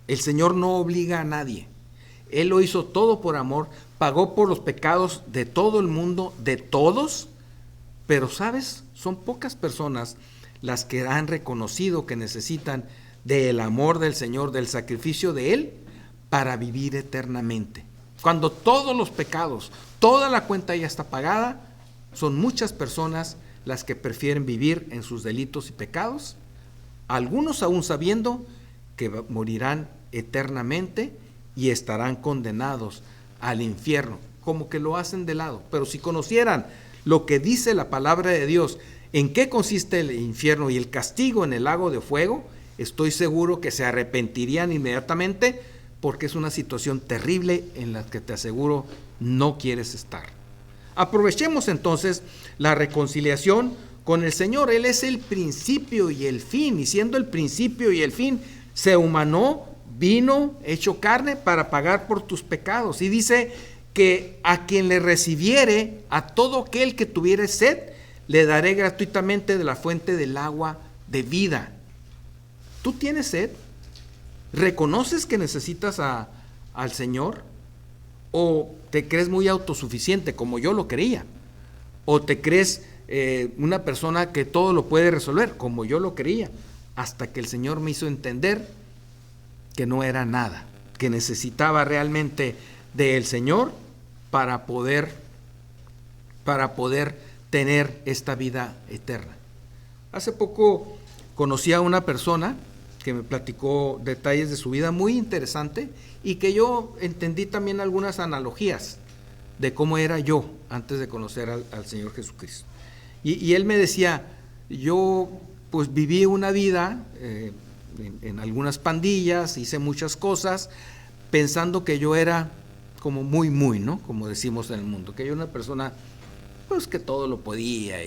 El Señor no obliga a nadie. Él lo hizo todo por amor, pagó por los pecados de todo el mundo, de todos. Pero, ¿sabes? Son pocas personas las que han reconocido que necesitan del amor del Señor, del sacrificio de Él, para vivir eternamente. Cuando todos los pecados, toda la cuenta ya está pagada, son muchas personas las que prefieren vivir en sus delitos y pecados, algunos aún sabiendo que morirán eternamente y estarán condenados al infierno, como que lo hacen de lado. Pero si conocieran lo que dice la palabra de Dios, en qué consiste el infierno y el castigo en el lago de fuego, estoy seguro que se arrepentirían inmediatamente, porque es una situación terrible en la que te aseguro no quieres estar. Aprovechemos entonces la reconciliación con el Señor. Él es el principio y el fin, y siendo el principio y el fin, se humanó, vino hecho carne para pagar por tus pecados. Y dice que a quien le recibiere, a todo aquel que tuviere sed, le daré gratuitamente de la fuente del agua de vida. ¿Tú tienes sed? ¿Reconoces que necesitas al Señor? ¿O te crees muy autosuficiente, como yo lo creía? ¿O te crees una persona que todo lo puede resolver, como yo lo creía? Hasta que el Señor me hizo entender que no era nada, que necesitaba realmente del Señor para poder tener esta vida eterna. Hace poco conocí a una persona que me platicó detalles de su vida muy interesante, y que yo entendí también algunas analogías de cómo era yo antes de conocer al Señor Jesucristo. Y él me decía, yo pues viví una vida en algunas pandillas, hice muchas cosas, pensando que yo era como muy, ¿no? Como decimos en el mundo, que yo era una persona pues que todo lo podía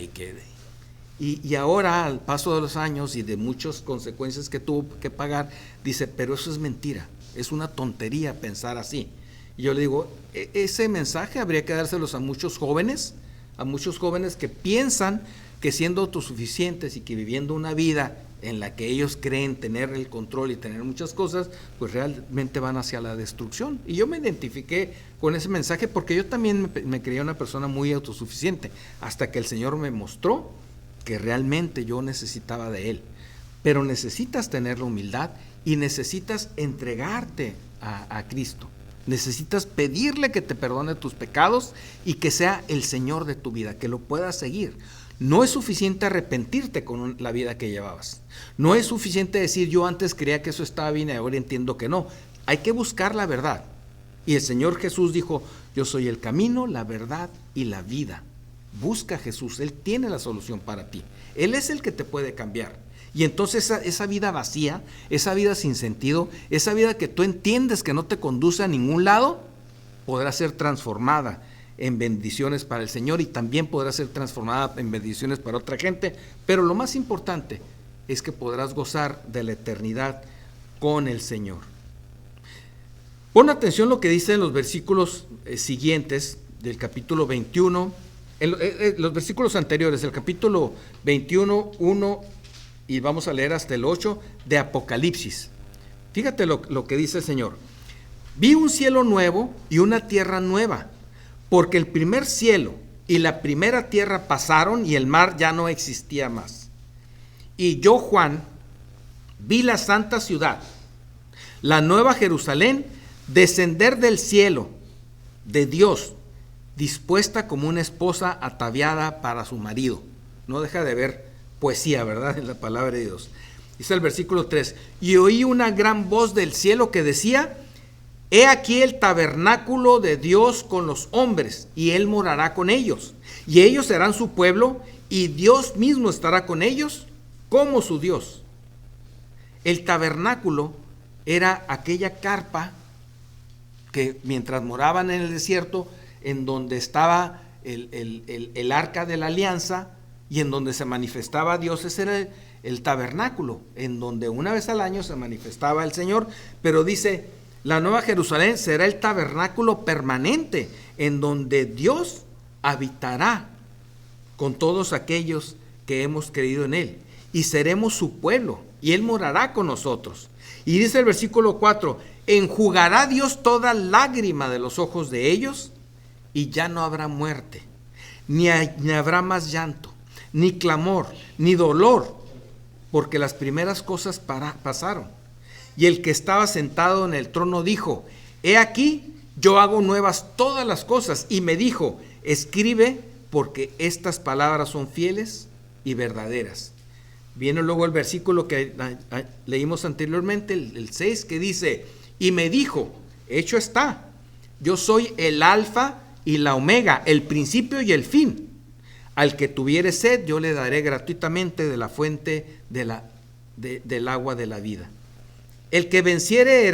y ahora, al paso de los años y de muchas consecuencias que tuvo que pagar, dice, pero eso es mentira, es una tontería pensar así. Y yo le digo, ese mensaje habría que dárselos a muchos jóvenes que piensan que siendo autosuficientes y que viviendo una vida en la que ellos creen tener el control y tener muchas cosas, pues realmente van hacia la destrucción. Y yo me identifiqué con ese mensaje porque yo también me creía una persona muy autosuficiente, hasta que el Señor me mostró que realmente yo necesitaba de Él. Pero necesitas tener la humildad y necesitas entregarte a Cristo. Necesitas pedirle que te perdone tus pecados y que sea el Señor de tu vida, que lo puedas seguir. No es suficiente arrepentirte con la vida que llevabas. No es suficiente decir, yo antes creía que eso estaba bien y ahora entiendo que no. Hay que buscar la verdad. Y el Señor Jesús dijo, yo soy el camino, la verdad y la vida. Busca a Jesús, Él tiene la solución para ti. Él es el que te puede cambiar. Y entonces esa vida vacía, esa vida sin sentido, esa vida que tú entiendes que no te conduce a ningún lado, podrá ser transformada en bendiciones para el Señor, y también podrá ser transformada en bendiciones para otra gente. Pero lo más importante es que podrás gozar de la eternidad con el Señor. Pon atención lo que dice en los versículos siguientes del capítulo 21. los versículos anteriores, el capítulo 21, 1, y vamos a leer hasta el 8 de Apocalipsis. Fíjate lo que dice el Señor. Vi un cielo nuevo y una tierra nueva, porque el primer cielo y la primera tierra pasaron y el mar ya no existía más. Y yo, Juan, vi la santa ciudad, la nueva Jerusalén, descender del cielo de Dios, dispuesta como una esposa ataviada para su marido. No deja de ver poesía, ¿verdad?, en la palabra de Dios. Dice el versículo 3, y oí una gran voz del cielo que decía, he aquí el tabernáculo de Dios con los hombres, y Él morará con ellos, y ellos serán su pueblo, y Dios mismo estará con ellos como su Dios. El tabernáculo era aquella carpa que mientras moraban en el desierto, en donde estaba el arca de la alianza y en donde se manifestaba Dios, ese era el tabernáculo, en donde una vez al año se manifestaba el Señor. Pero dice, la nueva Jerusalén será el tabernáculo permanente, en donde Dios habitará con todos aquellos que hemos creído en Él, y seremos su pueblo, y Él morará con nosotros. Y dice el versículo 4, enjugará Dios toda lágrima de los ojos de ellos, y ya no habrá muerte, ni habrá más llanto, ni clamor, ni dolor, porque las primeras cosas pasaron. Y el que estaba sentado en el trono dijo, he aquí, yo hago nuevas todas las cosas. Y me dijo, escribe, porque estas palabras son fieles y verdaderas. Viene luego el versículo que leímos anteriormente, el 6, que dice, y me dijo, hecho está, yo soy el alfa y la omega, el principio y el fin. Al que tuviere sed, yo le daré gratuitamente de la fuente del agua de la vida. El que venciere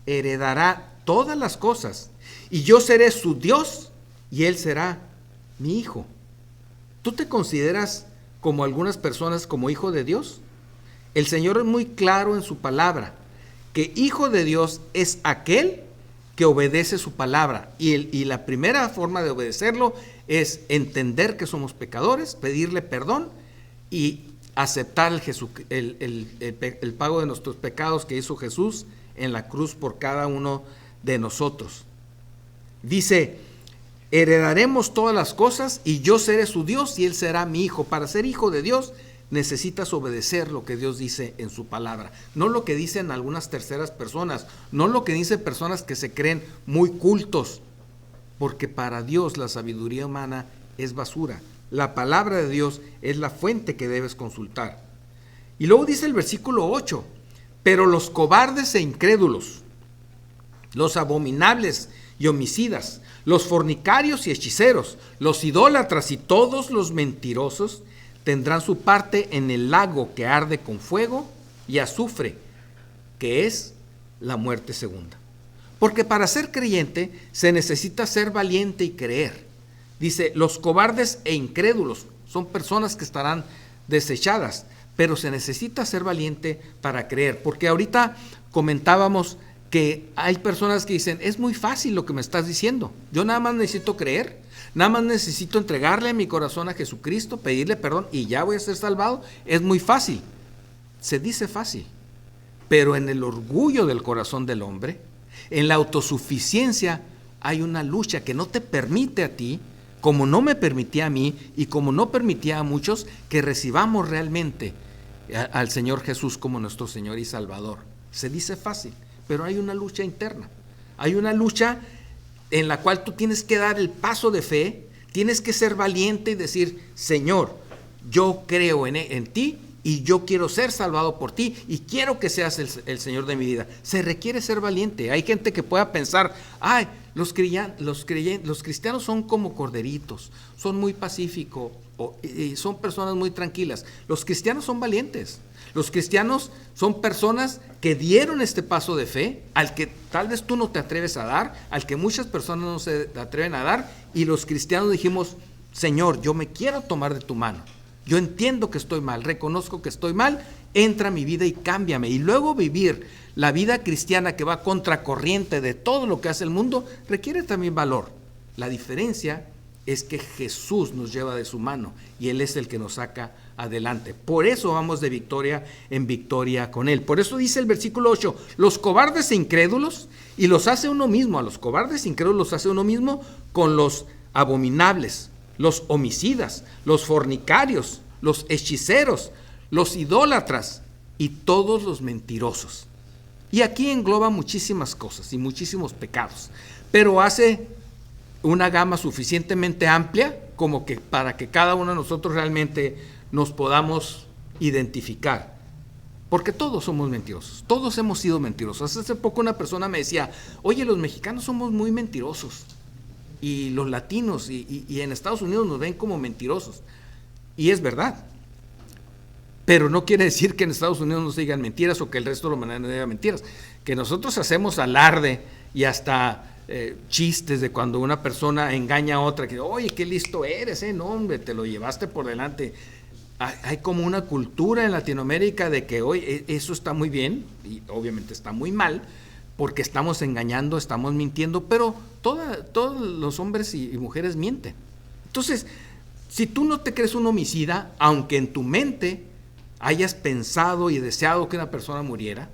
heredará todas las cosas, y yo seré su Dios, y él será mi hijo. ¿Tú te consideras como algunas personas como hijo de Dios? El Señor es muy claro en su palabra, que hijo de Dios es aquel que obedece su palabra, y la primera forma de obedecerlo es entender que somos pecadores, pedirle perdón y aceptar el pago de nuestros pecados que hizo Jesús en la cruz por cada uno de nosotros. Dice, heredaremos todas las cosas y yo seré su Dios y él será mi hijo. Para ser hijo de Dios necesitas obedecer lo que Dios dice en su palabra, no lo que dicen algunas terceras personas, no lo que dicen personas que se creen muy cultos, porque para Dios la sabiduría humana es basura. La palabra de Dios es la fuente que debes consultar. Y luego dice el versículo 8, pero los cobardes e incrédulos, los abominables y homicidas, los fornicarios y hechiceros, los idólatras y todos los mentirosos tendrán su parte en el lago que arde con fuego y azufre, que es la muerte segunda. Porque para ser creyente se necesita ser valiente y creer. Dice, los cobardes e incrédulos son personas que estarán desechadas, pero se necesita ser valiente para creer. Porque ahorita comentábamos que hay personas que dicen, es muy fácil lo que me estás diciendo, yo nada más necesito creer, nada más necesito entregarle mi corazón a Jesucristo, pedirle perdón y ya voy a ser salvado. Es muy fácil, se dice fácil, pero en el orgullo del corazón del hombre, en la autosuficiencia, hay una lucha que no te permite a ti, como no me permitía a mí y como no permitía a muchos, que recibamos realmente al Señor Jesús como nuestro Señor y Salvador. Se dice fácil, pero hay una lucha interna, hay una lucha en la cual tú tienes que dar el paso de fe, tienes que ser valiente y decir, Señor, yo creo en ti y yo quiero ser salvado por ti y quiero que seas el Señor de mi vida. Se requiere ser valiente. Hay gente que pueda pensar, ay, los cristianos son como corderitos, son muy pacíficos, son personas muy tranquilas. Los cristianos son valientes. Los cristianos son personas que dieron este paso de fe, al que tal vez tú no te atreves a dar, al que muchas personas no se atreven a dar, y los cristianos dijimos, Señor, yo me quiero tomar de tu mano. Yo entiendo que estoy mal, reconozco que estoy mal, entra a mi vida y cámbiame. Y luego vivir la vida cristiana que va contracorriente de todo lo que hace el mundo, requiere también valor. La diferencia es que Jesús nos lleva de su mano y Él es el que nos saca adelante. Por eso vamos de victoria en victoria con Él. Por eso dice el versículo 8, los cobardes e incrédulos, y los hace uno mismo, a los cobardes e incrédulos los hace uno mismo con los abominables, los homicidas, los fornicarios, los hechiceros, los idólatras y todos los mentirosos. Y aquí engloba muchísimas cosas y muchísimos pecados, pero hace una gama suficientemente amplia como que para que cada uno de nosotros realmente nos podamos identificar, porque todos somos mentirosos, todos hemos sido mentirosos. Hace poco una persona me decía, oye, los mexicanos somos muy mentirosos, y los latinos y en Estados Unidos nos ven como mentirosos, y es verdad, pero no quiere decir que en Estados Unidos no se digan mentiras o que el resto de la humanidad no diga mentiras, que nosotros hacemos alarde y hasta chistes de cuando una persona engaña a otra, que oye, qué listo eres, no hombre, te lo llevaste por delante. Hay como una cultura en Latinoamérica de que hoy eso está muy bien y obviamente está muy mal, porque estamos engañando, estamos mintiendo, pero todos los hombres y mujeres mienten. Entonces, si tú no te crees un homicida, aunque en tu mente hayas pensado y deseado que una persona muriera,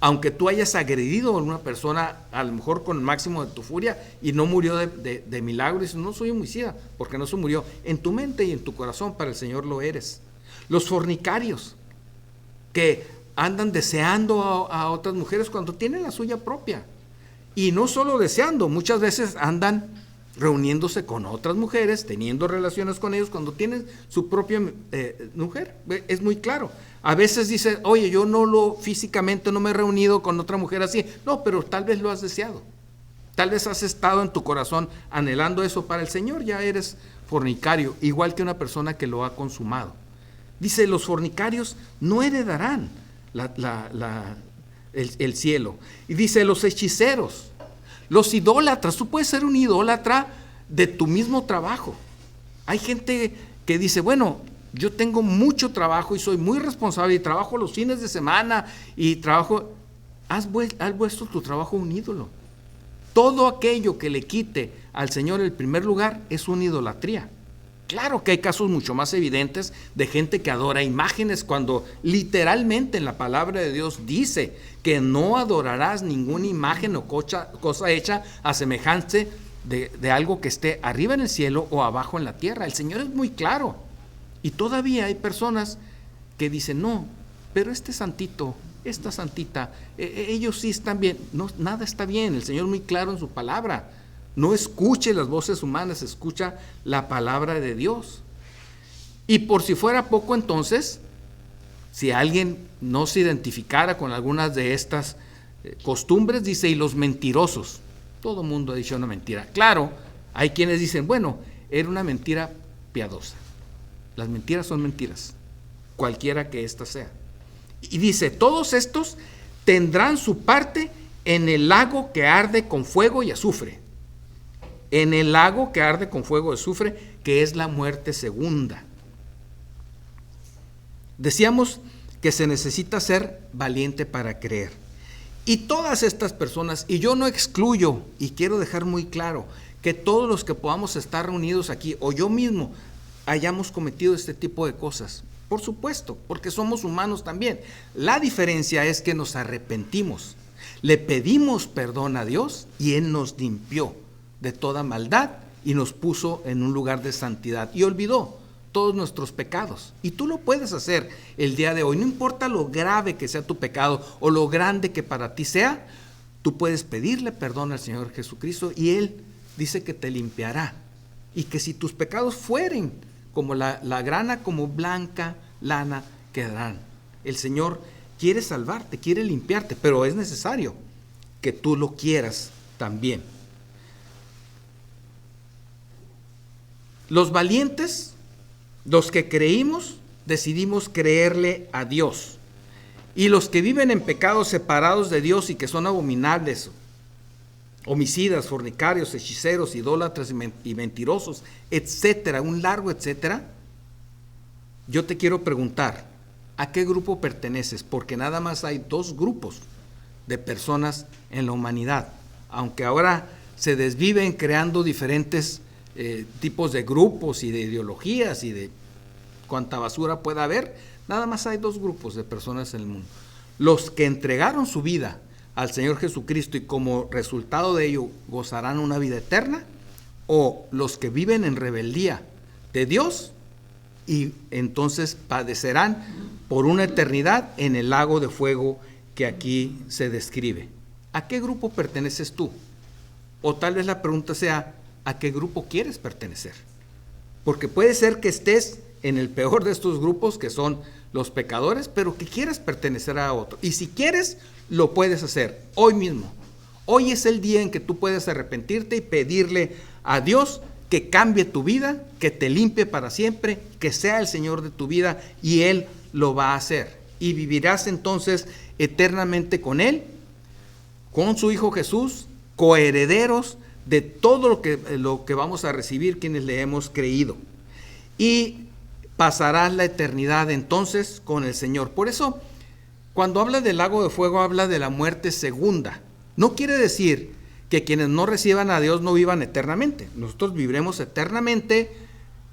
aunque tú hayas agredido a una persona a lo mejor con el máximo de tu furia y no murió de milagro, y dices, no soy homicida, porque no se murió. En tu mente y en tu corazón para el Señor lo eres. Los fornicarios, que andan deseando a otras mujeres cuando tienen la suya propia. Y no solo deseando, muchas veces andan reuniéndose con otras mujeres, teniendo relaciones con ellos cuando tienen su propia mujer. Es muy claro. A veces dicen, oye, yo físicamente no me he reunido con otra mujer así. No, pero tal vez lo has deseado. Tal vez has estado en tu corazón anhelando eso para el Señor, ya eres fornicario, igual que una persona que lo ha consumado. Dice, los fornicarios no heredarán el cielo. Y dice, los hechiceros, los idólatras, tú puedes ser un idólatra de tu mismo trabajo. Hay gente que dice, bueno, yo tengo mucho trabajo y soy muy responsable y trabajo los fines de semana y trabajo. Has vuelto tu trabajo un ídolo. Todo aquello que le quite al Señor el primer lugar es una idolatría. Claro que hay casos mucho más evidentes de gente que adora imágenes cuando literalmente en la palabra de Dios dice que no adorarás ninguna imagen o cosa hecha a semejanza de algo que esté arriba en el cielo o abajo en la tierra. El Señor es muy claro. Y todavía hay personas que dicen, no, pero este santito, esta santita, ellos sí están bien. No, nada está bien. El Señor es muy claro en su palabra. No escuche las voces humanas, escucha la palabra de Dios. Y por si fuera poco, entonces, si alguien no se identificara con algunas de estas costumbres, dice, y los mentirosos. Todo mundo ha dicho una mentira. Claro, hay quienes dicen, bueno, era una mentira piadosa. Las mentiras son mentiras, cualquiera que ésta sea. Y dice, todos estos tendrán su parte en el lago que arde con fuego y azufre. En el lago que arde con fuego y azufre, que es la muerte segunda. Decíamos que se necesita ser valiente para creer. Y todas estas personas, y yo no excluyo, y quiero dejar muy claro, que todos los que podamos estar reunidos aquí, o yo mismo, hayamos cometido este tipo de cosas. Por supuesto, porque somos humanos también. La diferencia es que nos arrepentimos, le pedimos perdón a Dios y Él nos limpió de toda maldad y nos puso en un lugar de santidad y olvidó todos nuestros pecados. Y tú lo puedes hacer el día de hoy, no importa lo grave que sea tu pecado o lo grande que para ti sea, tú puedes pedirle perdón al Señor Jesucristo y Él dice que te limpiará y que si tus pecados fueren como la grana, como blanca lana, quedarán. El Señor quiere salvarte, quiere limpiarte, pero es necesario que tú lo quieras también. Los valientes, los que creímos, decidimos creerle a Dios. Y los que viven en pecados separados de Dios y que son abominables, homicidas, fornicarios, hechiceros, idólatras y mentirosos, etcétera, un largo etcétera, yo te quiero preguntar, ¿a qué grupo perteneces? Porque nada más hay dos grupos de personas en la humanidad, aunque ahora se desviven creando diferentes tipos de grupos y de ideologías y de cuánta basura pueda haber. Nada más hay dos grupos de personas en el mundo: los que entregaron su vida al Señor Jesucristo y como resultado de ello gozarán una vida eterna, o los que viven en rebeldía de Dios y entonces padecerán por una eternidad en el lago de fuego que aquí se describe. ¿A qué grupo perteneces tú? O tal vez la pregunta sea, ¿a qué grupo quieres pertenecer? Porque puede ser que estés en el peor de estos grupos, que son los pecadores, pero que quieras pertenecer a otro. Y si quieres, lo puedes hacer hoy mismo. Hoy es el día en que tú puedes arrepentirte y pedirle a Dios que cambie tu vida, que te limpie para siempre, que sea el Señor de tu vida, y Él lo va a hacer. Y vivirás entonces eternamente con Él, con su Hijo Jesús, coherederos de todo lo que vamos a recibir quienes le hemos creído. Y pasarás la eternidad entonces con el Señor. Por eso, cuando habla del lago de fuego, habla de la muerte segunda. No quiere decir que quienes no reciban a Dios no vivan eternamente. Nosotros viviremos eternamente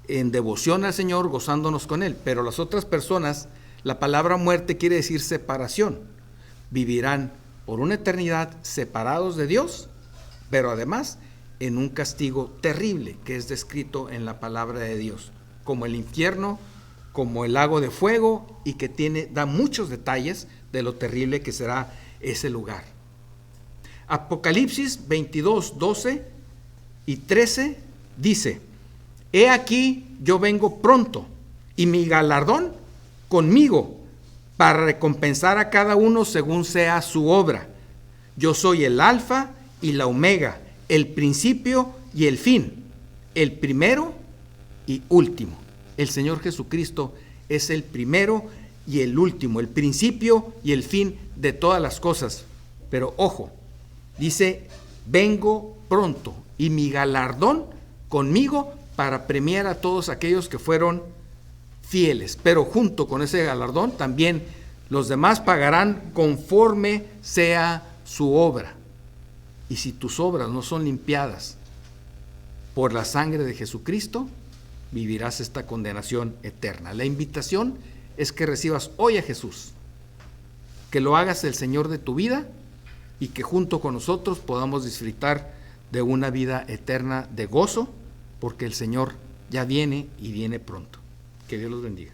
en devoción al Señor, gozándonos con Él. Pero las otras personas, la palabra muerte quiere decir separación. Vivirán por una eternidad separados de Dios, pero además en un castigo terrible que es descrito en la palabra de Dios, como el infierno, como el lago de fuego, y que da muchos detalles de lo terrible que será ese lugar. Apocalipsis 22, 12 y 13 dice: He aquí yo vengo pronto, y mi galardón conmigo, para recompensar a cada uno según sea su obra. Yo soy el Alfa y la Omega, el principio y el fin, el primero y último. El Señor Jesucristo es el primero y el último, el principio y el fin de todas las cosas. Pero ojo, dice: vengo pronto, y mi galardón conmigo para premiar a todos aquellos que fueron fieles. Pero junto con ese galardón también los demás pagarán conforme sea su obra. Y si tus obras no son limpiadas por la sangre de Jesucristo, vivirás esta condenación eterna. La invitación es que recibas hoy a Jesús, que lo hagas el Señor de tu vida, y que junto con nosotros podamos disfrutar de una vida eterna de gozo, porque el Señor ya viene y viene pronto. Que Dios los bendiga.